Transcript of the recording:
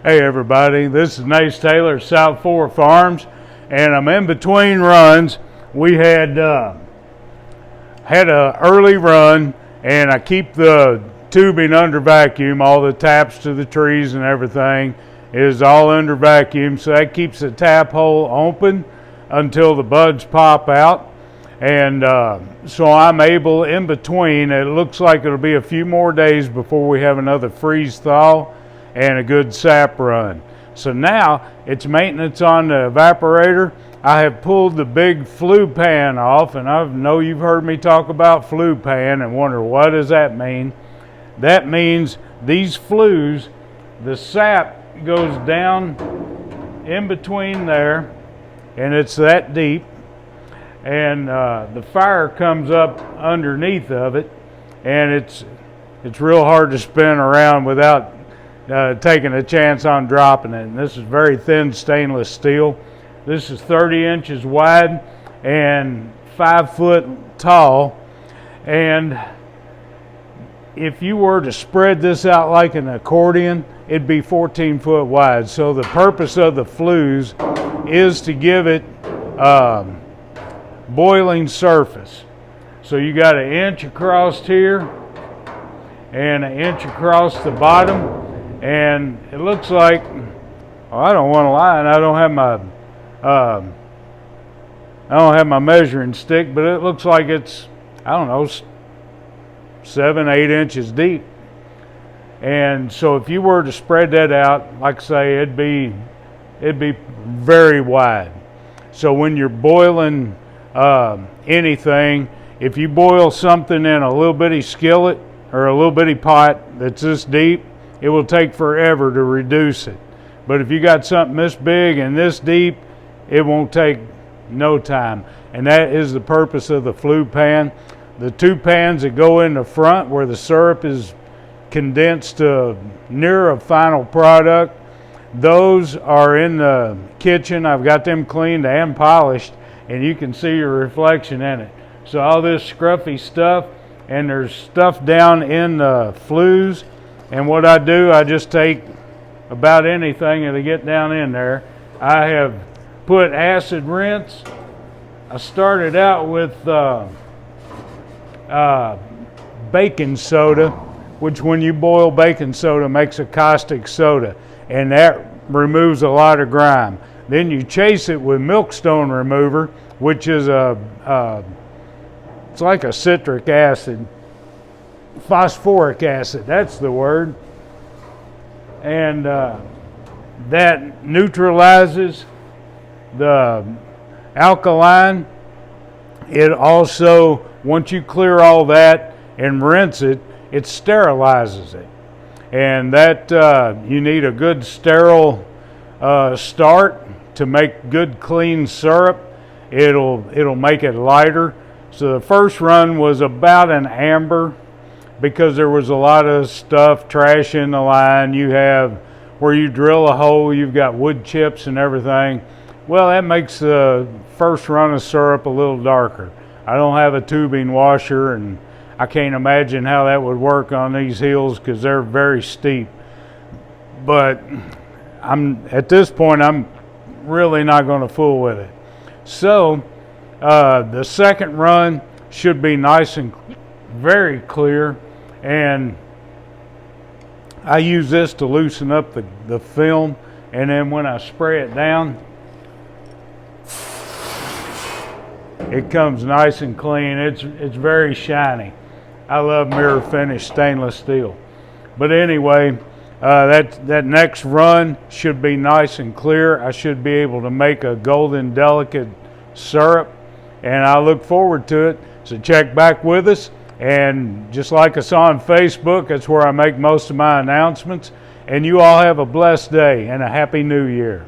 Hey everybody, this is Nace Taylor, South Four Farms, and I'm in between runs. We had a early run, and I keep the tubing under vacuum. All the taps to the trees and everything is all under vacuum, so that keeps the tap hole open until the buds pop out. And so I'm able in between. It looks like it'll be a few more days before we have another freeze thaw and a good sap run. So now it's maintenance on the evaporator. I have pulled the big flue pan off, and I know you've heard me talk about flue pan and wonder what does that mean. That means these flues, the sap goes down in between there, and it's that deep, and the fire comes up underneath of it, and it's real hard to spin around without taking a chance on dropping it. And this is very thin stainless steel. This is 30 inches wide and 5 foot tall. And if you were to spread this out like an accordion, it'd be 14 foot wide. So the purpose of the flues is to give it boiling surface. So you got an inch across here and an inch across the bottom. And it looks like, well, I don't want to lie, and I don't have my measuring stick, but it looks like it's, I don't know, 7-8 inches deep. And so if you were to spread that out, like I say, it'd be very wide. So when you're boiling anything, if you boil something in a little bitty skillet or a little bitty pot that's this deep, it will take forever to reduce it. But if you got something this big and this deep, it won't take no time. And that is the purpose of the flue pan. The two pans that go in the front where the syrup is condensed to near a final product, those are in the kitchen. I've got them cleaned and polished, and you can see your reflection in it. So all this scruffy stuff, and there's stuff down in the flues. And what I do, I just take about anything that'll get down in there. I have put acid rinse. I started out with baking soda, which when you boil baking soda makes a caustic soda, and that removes a lot of grime. Then you chase it with milkstone remover, which is it's like a citric acid. Phosphoric acid, that's the word. And that neutralizes the alkaline. It also, once you clear all that and rinse it, it sterilizes it. And that you need a good sterile start to make good clean syrup. It'll make it lighter. So the first run was about an amber, because there was a lot of stuff, trash in the line. You have where you drill a hole, you've got wood chips and everything. Well, that makes the first run of syrup a little darker. I don't have a tubing washer, and I can't imagine how that would work on these hills because they're very steep. But at this point, I'm really not going to fool with it. So the second run should be nice and very clear, and I use this to loosen up the film, and then when I spray it down, it comes nice and clean. It's very shiny. I love mirror finish stainless steel. But anyway, that next run should be nice and clear. I should be able to make a golden delicate syrup, and I look forward to it. So check back with us. And just like us on Facebook, that's where I make most of my announcements. And you all have a blessed day and a happy new year.